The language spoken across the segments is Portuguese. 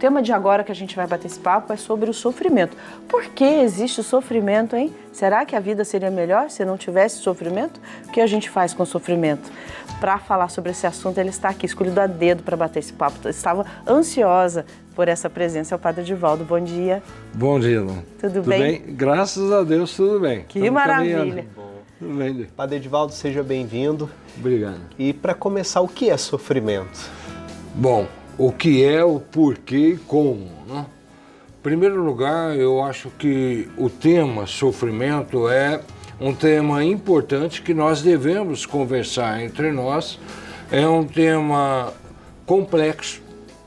tema de agora que a gente vai bater esse papo é sobre o sofrimento. Por que existe o sofrimento, hein? Será que a vida seria melhor se não tivesse sofrimento? O que a gente faz com o sofrimento? Para falar sobre esse assunto, ele está aqui, escolhido a dedo para bater esse papo. Eu estava ansiosa por essa presença. É o Padre Edivaldo. Bom dia. Bom dia, Lu. Tudo bem? Graças a Deus, tudo bem. Que maravilha. Tudo bem. Padre Edivaldo, seja bem-vindo. Obrigado. E para começar, o que é sofrimento? Bom, o que é, o porquê e como, né? Em primeiro lugar, eu acho que o tema sofrimento é um tema importante que nós devemos conversar entre nós. É um tema complexo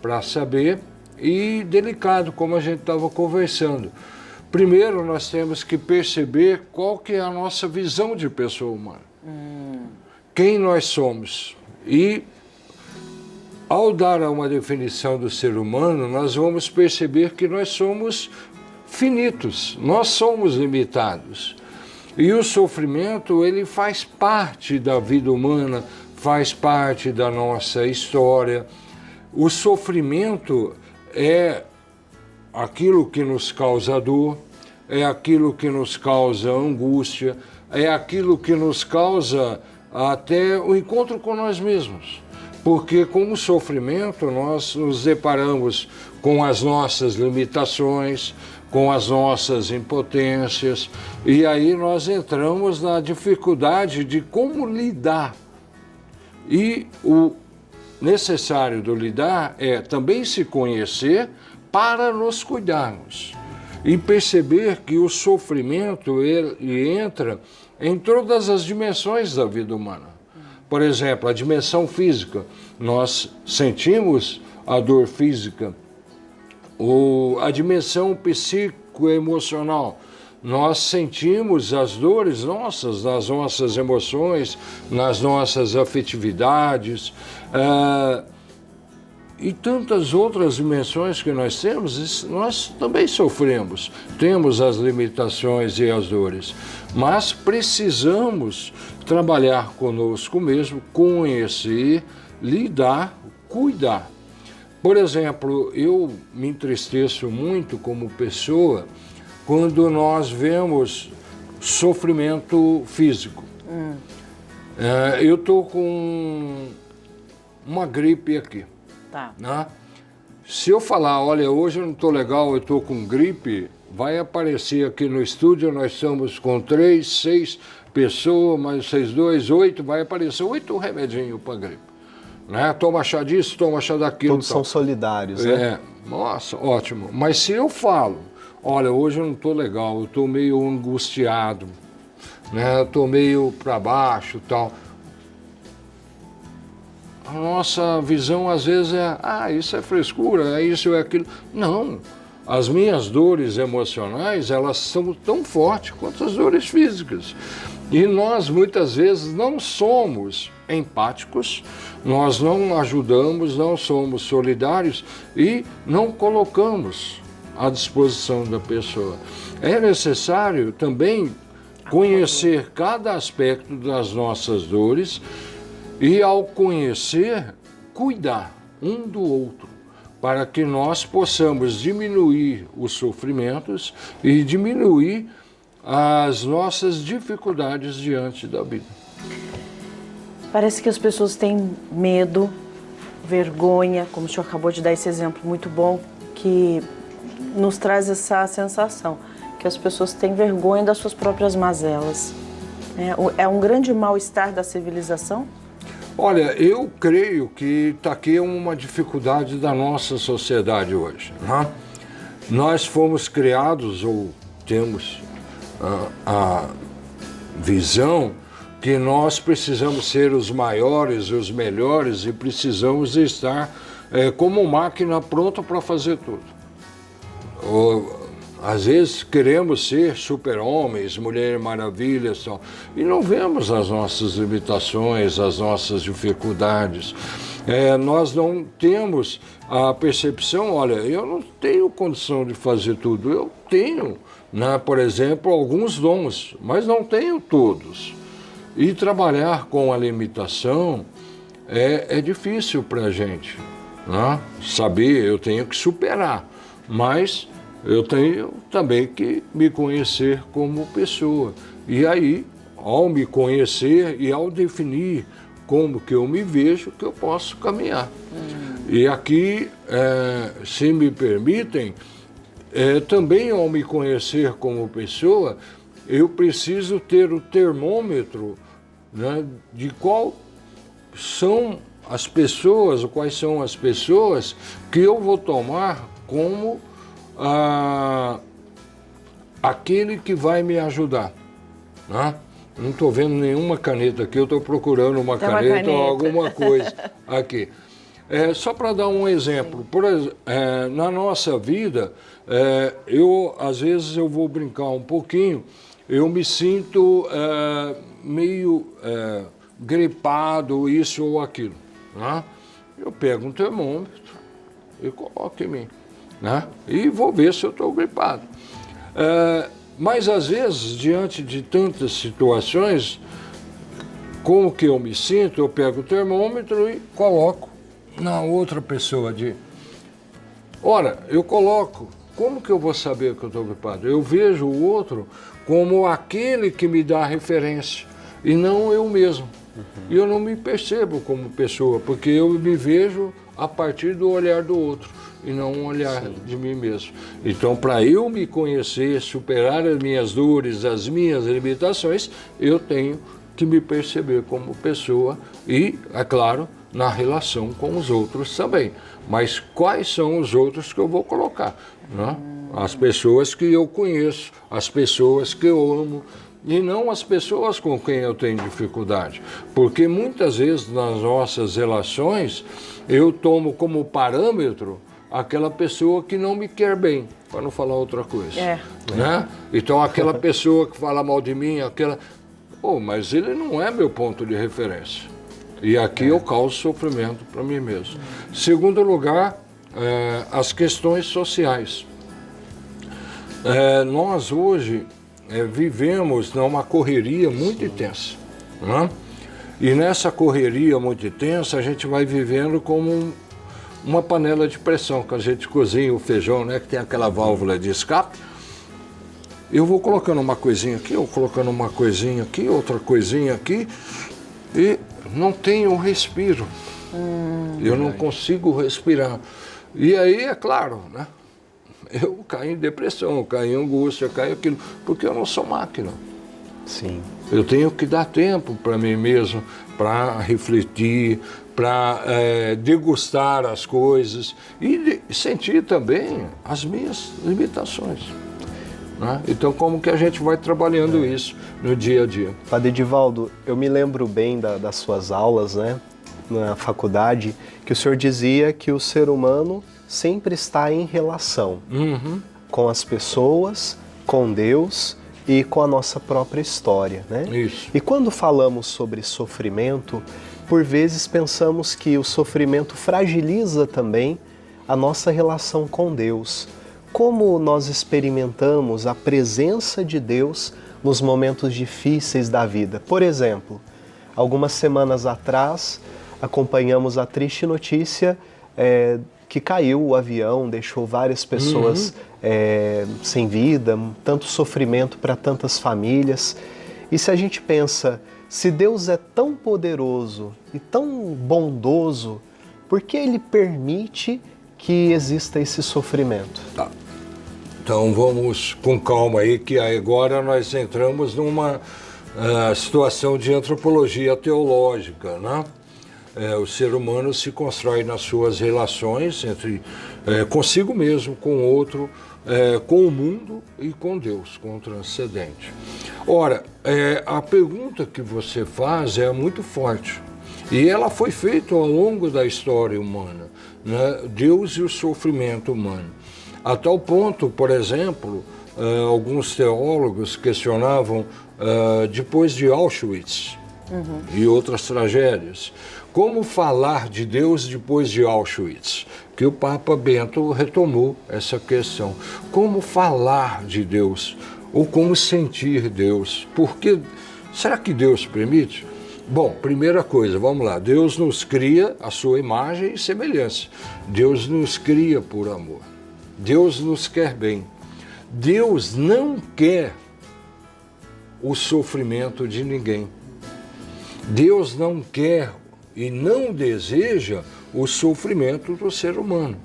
para saber e delicado, como a gente estava conversando. Primeiro, nós temos que perceber qual que é a nossa visão de pessoa humana. Quem nós somos. E, ao dar uma definição do ser humano, nós vamos perceber que nós somos finitos, nós somos limitados. E o sofrimento, ele faz parte da vida humana, faz parte da nossa história. O sofrimento é aquilo que nos causa dor, é aquilo que nos causa angústia, é aquilo que nos causa até o encontro com nós mesmos. Porque com o sofrimento nós nos deparamos com as nossas limitações, com as nossas impotências, e aí nós entramos na dificuldade de como lidar. E o necessário do lidar é também se conhecer para nos cuidarmos e perceber que o sofrimento ele entra em todas as dimensões da vida humana. Por exemplo, a dimensão física, nós sentimos a dor física, ou a dimensão psicoemocional, nós sentimos as dores nossas, nas nossas emoções, nas nossas afetividades, e tantas outras dimensões que nós temos, nós também sofremos, temos as limitações e as dores, mas precisamos trabalhar conosco mesmo, conhecer, lidar, cuidar. Por exemplo, eu me entristeço muito como pessoa quando nós vemos sofrimento físico. Eu estou com uma gripe aqui. Tá. Né? Se eu falar, olha, hoje eu não estou legal, eu estou com gripe, vai aparecer aqui no estúdio, nós estamos com 3, 6 pessoas, mais 6, 2, 8, vai aparecer 8 remedinhos para gripe. Né? Toma chá disso, toma chá daquilo. Todos são solidários, né? Nossa, ótimo. Mas se eu falo, olha, hoje eu não estou legal, eu estou meio angustiado, né? Eu estou meio para baixo e tal. A nossa visão às vezes é, isso é frescura, é isso, é aquilo. Não, as minhas dores emocionais, elas são tão fortes quanto as dores físicas. E nós muitas vezes não somos empáticos, nós não ajudamos, não somos solidários e não colocamos à disposição da pessoa. É necessário também conhecer cada aspecto das nossas dores e, ao conhecer, cuidar um do outro, para que nós possamos diminuir os sofrimentos e diminuir as nossas dificuldades diante da vida. Parece que as pessoas têm medo, vergonha, como o senhor acabou de dar esse exemplo muito bom, que nos traz essa sensação, que as pessoas têm vergonha das suas próprias mazelas. É um grande mal-estar da civilização? Olha, eu creio que está aqui uma dificuldade da nossa sociedade hoje. Né? Nós fomos criados, ou temos a visão, que nós precisamos ser os maiores, os melhores, e precisamos estar como máquina pronta para fazer tudo. Às vezes queremos ser super-homens, mulher maravilhas, e não vemos as nossas limitações, as nossas dificuldades. Nós não temos a percepção, olha, eu não tenho condição de fazer tudo, eu tenho, né, por exemplo, alguns dons, mas não tenho todos. E trabalhar com a limitação é difícil para a gente. né? Saber, eu tenho que superar, mas eu tenho também que me conhecer como pessoa. E aí, ao me conhecer e ao definir como que eu me vejo, que eu posso caminhar. E aqui, se me permitem, também ao me conhecer como pessoa, eu preciso ter o termômetro, né, de qual são as pessoas, ou quais são as pessoas que eu vou tomar como aquele que vai me ajudar, né? Não estou vendo nenhuma caneta aqui, eu estou procurando uma caneta ou alguma coisa aqui. Só para dar um exemplo, na nossa vida, às vezes eu vou brincar um pouquinho, eu me sinto meio gripado, isso ou aquilo, né? Eu pego um termômetro e coloco em mim, né? E vou ver se eu estou gripado. Mas às vezes, diante de tantas situações, como que eu me sinto, eu pego o termômetro e coloco na outra pessoa Ora, eu coloco, como que eu vou saber que eu estou gripado? Eu vejo o outro como aquele que me dá referência, e não eu mesmo. E eu não me percebo como pessoa, porque eu me vejo a partir do olhar do outro, e não um olhar de mim mesmo. Então, para eu me conhecer, superar as minhas dores, as minhas limitações, eu tenho que me perceber como pessoa e, é claro, na relação com os outros também. Mas quais são os outros que eu vou colocar, né? As pessoas que eu conheço, as pessoas que eu amo, e não as pessoas com quem eu tenho dificuldade. Porque muitas vezes nas nossas relações, eu tomo como parâmetro aquela pessoa que não me quer bem, para não falar outra coisa. Né? Então aquela pessoa que fala mal de mim, mas ele não é meu ponto de referência. E aqui eu causo sofrimento para mim mesmo. Segundo lugar, as questões sociais. Nós hoje vivemos numa correria muito intensa, né? E nessa correria muito intensa, a gente vai vivendo como uma panela de pressão, que a gente cozinha o feijão, né, que tem aquela válvula de escape. Eu vou colocando uma coisinha aqui, eu colocando uma coisinha aqui, outra coisinha aqui, e não tenho respiro. Eu não consigo respirar. E aí, é claro, né, eu caio em depressão, eu caio em angústia, eu caio aquilo, porque eu não sou máquina. Sim. Eu tenho que dar tempo para mim mesmo, para refletir, para degustar as coisas e sentir também as minhas limitações, né? Então, como que a gente vai trabalhando isso no dia a dia? Padre Edivaldo, eu me lembro bem das suas aulas, né, na faculdade, que o senhor dizia que o ser humano sempre está em relação com as pessoas, com Deus e com a nossa própria história, né? Isso. E quando falamos sobre sofrimento, por vezes pensamos que o sofrimento fragiliza também a nossa relação com Deus. Como nós experimentamos a presença de Deus nos momentos difíceis da vida? Por exemplo, algumas semanas atrás, acompanhamos a triste notícia que caiu o avião, deixou várias pessoas sem vida, tanto sofrimento para tantas famílias. E se a gente pensa, se Deus é tão poderoso e tão bondoso, por que Ele permite que exista esse sofrimento? Tá. Então vamos com calma aí, que agora nós entramos numa situação de antropologia teológica, né? O ser humano se constrói nas suas relações consigo mesmo, com o outro, com o mundo e com Deus, com o transcendente. Ora, a pergunta que você faz é muito forte e ela foi feita ao longo da história humana, né? Deus e o sofrimento humano. A tal ponto, por exemplo, alguns teólogos questionavam depois de Auschwitz e outras tragédias, como falar de Deus depois de Auschwitz? Que o Papa Bento retomou essa questão. Como falar de Deus? Ou como sentir Deus? Porque, será que Deus permite? Bom, primeira coisa, vamos lá. Deus nos cria a sua imagem e semelhança. Deus nos cria por amor. Deus nos quer bem. Deus não quer o sofrimento de ninguém. Deus não quer e não deseja o sofrimento do ser humano.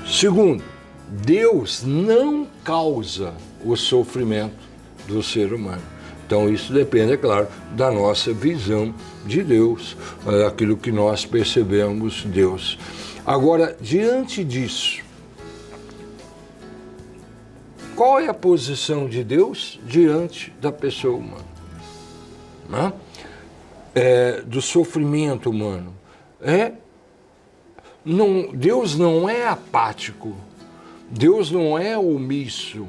Segundo, Deus não causa o sofrimento do ser humano. Então isso depende, é claro, da nossa visão de Deus, daquilo que nós percebemos Deus. Agora, diante disso, qual é a posição de Deus diante da pessoa humana? Né? Do sofrimento humano. Deus não é apático, Deus não é omisso.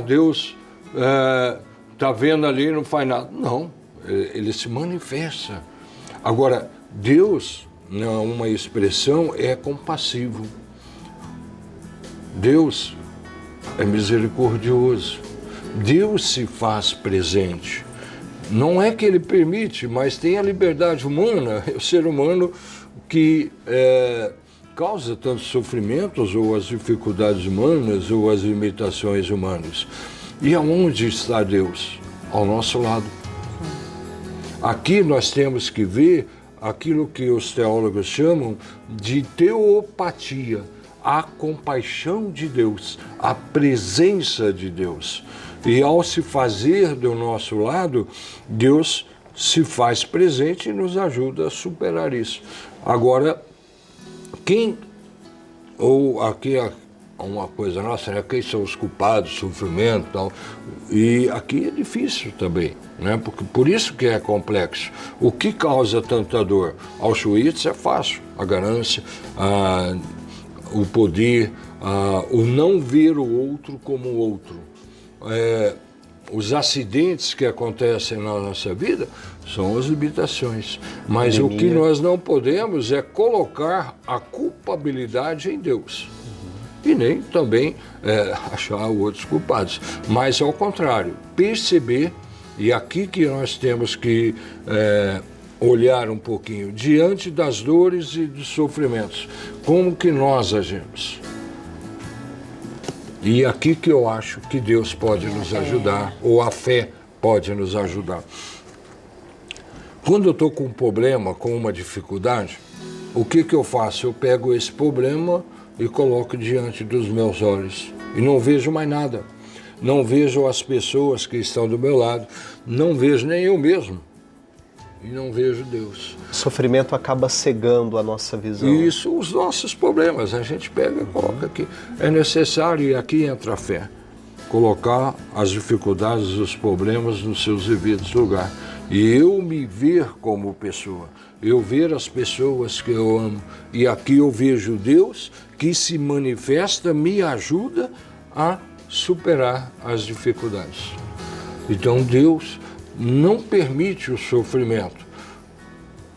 Deus está vendo ali e não faz nada. Não, ele se manifesta. Agora, Deus, numa expressão, é compassivo. Deus é misericordioso. Deus se faz presente. Não é que ele permite, mas tem a liberdade humana, o ser humano que causa tantos sofrimentos, ou as dificuldades humanas, ou as limitações humanas. E aonde está Deus? Ao nosso lado. Aqui nós temos que ver aquilo que os teólogos chamam de teopatia, a compaixão de Deus, a presença de Deus. E ao se fazer do nosso lado, Deus se faz presente e nos ajuda a superar isso. Agora, aqui é uma coisa nossa, né? Quem são os culpados, sofrimento e tal, e aqui é difícil também, né? Por isso que é complexo. O que causa tanta dor? Auschwitz é fácil, a ganância, o poder, o não ver o outro como o outro. Os acidentes que acontecem na nossa vida são as limitações. Mas o que nós não podemos é colocar a culpabilidade em Deus. E nem também achar outros culpados. Mas, ao contrário, perceber, e aqui que nós temos que olhar um pouquinho, diante das dores e dos sofrimentos, como que nós agimos. E aqui que eu acho que Deus pode nos ajudar, ou a fé pode nos ajudar. Quando eu estou com um problema, com uma dificuldade, o que eu faço? Eu pego esse problema e coloco diante dos meus olhos. E não vejo mais nada. Não vejo as pessoas que estão do meu lado. Não vejo nem eu mesmo. E não vejo Deus. O sofrimento acaba cegando a nossa visão. Isso, os nossos problemas. A gente pega e coloca aqui. É necessário, e aqui entra a fé, colocar as dificuldades, os problemas nos seus devidos lugares. E eu me ver como pessoa. Eu ver as pessoas que eu amo. E aqui eu vejo Deus que se manifesta, me ajuda a superar as dificuldades. Então Deus não permite o sofrimento.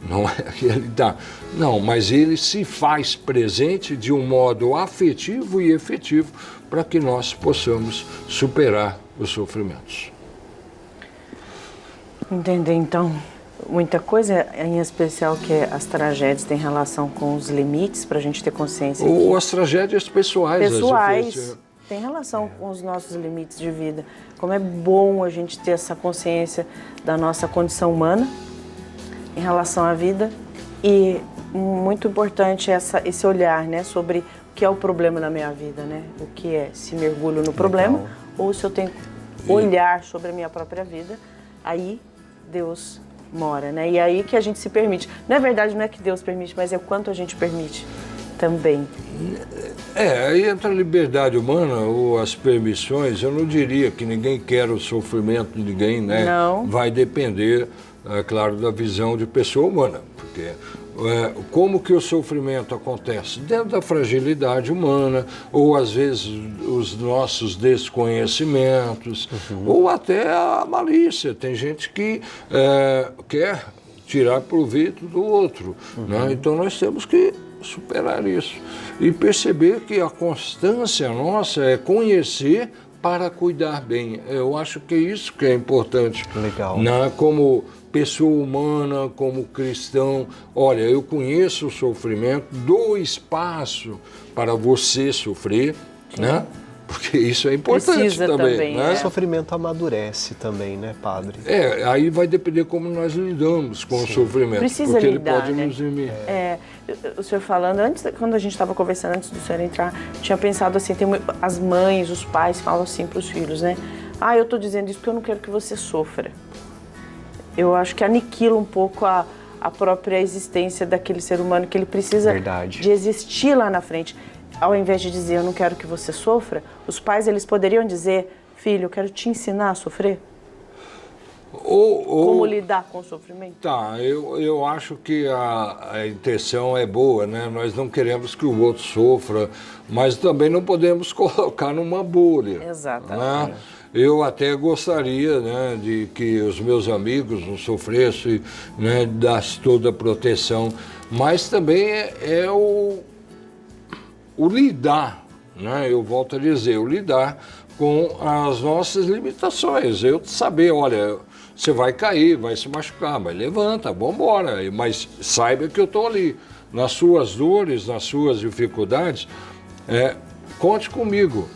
Não é que ele dá. Não, mas ele se faz presente de um modo afetivo e efetivo para que nós possamos superar os sofrimentos. Entender, então, muita coisa, em especial que as tragédias têm relação com os limites, para a gente ter consciência. Ou as tragédias pessoais. Pessoais, tem relação com os nossos limites de vida. Como é bom a gente ter essa consciência da nossa condição humana em relação à vida. E muito importante esse olhar, né, sobre o que é o problema na minha vida, né? O que é, se mergulho no problema ou se eu tenho que olhar sobre a minha própria vida, aí Deus mora, né? E aí que a gente se permite. Na verdade, não é que Deus permite, mas é o quanto a gente permite também. Aí entra a liberdade humana ou as permissões. Eu não diria que ninguém quer o sofrimento de ninguém, né? Não. Vai depender, é claro, da visão de pessoa humana. Porque como que o sofrimento acontece? Dentro da fragilidade humana, ou às vezes os nossos desconhecimentos, ou até a malícia. Tem gente que quer tirar proveito do outro, né? Então nós temos que superar isso e perceber que a constância nossa é conhecer para cuidar bem. Eu acho que é isso que é importante. Legal. Como pessoa humana, como cristão, olha, eu conheço o sofrimento, dou espaço para você sofrer, né? Porque isso é importante Precisa também, né? O sofrimento amadurece também, né, padre? Aí vai depender como nós lidamos com o sofrimento. Precisa porque lidar, ele pode né? nos imir. O senhor falando, quando a gente estava conversando, antes do senhor entrar, tinha pensado assim, as mães, os pais falam assim para os filhos, né? Eu estou dizendo isso porque eu não quero que você sofra. Eu acho que aniquila um pouco a própria existência daquele ser humano, que ele precisa de existir lá na frente. Ao invés de dizer, eu não quero que você sofra, os pais, eles poderiam dizer, filho, eu quero te ensinar a sofrer. Como lidar com o sofrimento? Tá, eu acho que a intenção é boa, né? Nós não queremos que o outro sofra, mas também não podemos colocar numa bolha. Exatamente. Né? Eu até gostaria, né, de que os meus amigos não sofressem, né, dasse toda a proteção, mas também é o lidar, né? Eu volto a dizer, o lidar com as nossas limitações. Eu saber, olha, você vai cair, vai se machucar, mas levanta, vamos embora. Mas saiba que eu estou ali. Nas suas dores, nas suas dificuldades, conte comigo.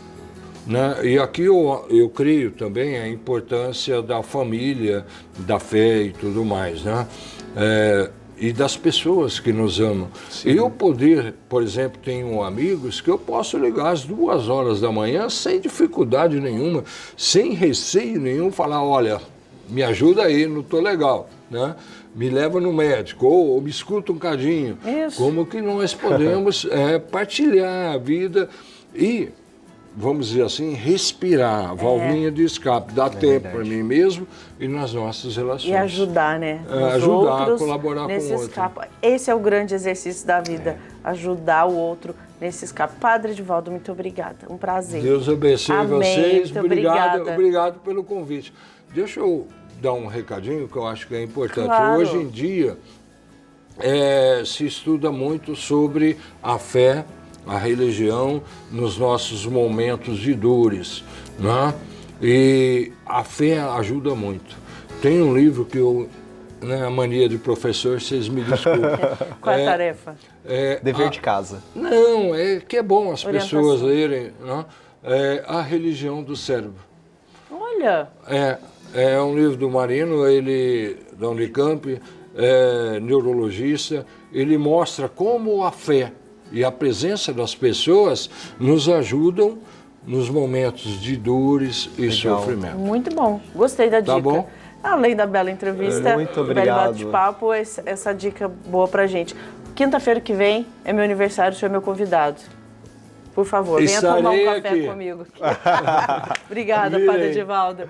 Né? E aqui eu creio também a importância da família, da fé e tudo mais, né? E das pessoas que nos amam. Sim. Eu por exemplo, tenho amigos que eu posso ligar às 2 horas da manhã sem dificuldade nenhuma, sem receio nenhum, falar, olha, me ajuda aí, não estou legal, né? Me leva no médico, ou me escuta um cadinho. Isso. Como que nós podemos partilhar a vida e, vamos dizer assim, respirar, a válvula de escape, dar tempo para mim mesmo e nas nossas relações. E ajudar, né? Ajudar, outros colaborar nesse com o outro. Escape. Esse é o grande exercício da vida, ajudar o outro nesse escape. Padre Edivaldo, muito obrigada, um prazer. Deus abençoe vocês, muito obrigada. Obrigado pelo convite. Deixa eu dar um recadinho que eu acho que é importante. Claro. Hoje em dia se estuda muito sobre a fé, a religião nos nossos momentos de dores, né? E a fé ajuda muito. Tem um livro que eu, a mania de professor, vocês me desculpem. Qual é a tarefa? Dever de casa. Não, que é bom as pessoas lerem, né? A Religião do Cérebro. Olha! É um livro do Marino, ele da Unicamp, neurologista, ele mostra como a fé e a presença das pessoas nos ajudam nos momentos de dores e sofrimento. Muito bom, gostei da dica. Tá bom? Além da bela entrevista, muito do belo obrigado. bate-papo, essa dica boa pra gente. Quinta-feira que vem é meu aniversário, o senhor é meu convidado. Por favor, venha tomar um café comigo. Obrigada, Padre Edivaldo.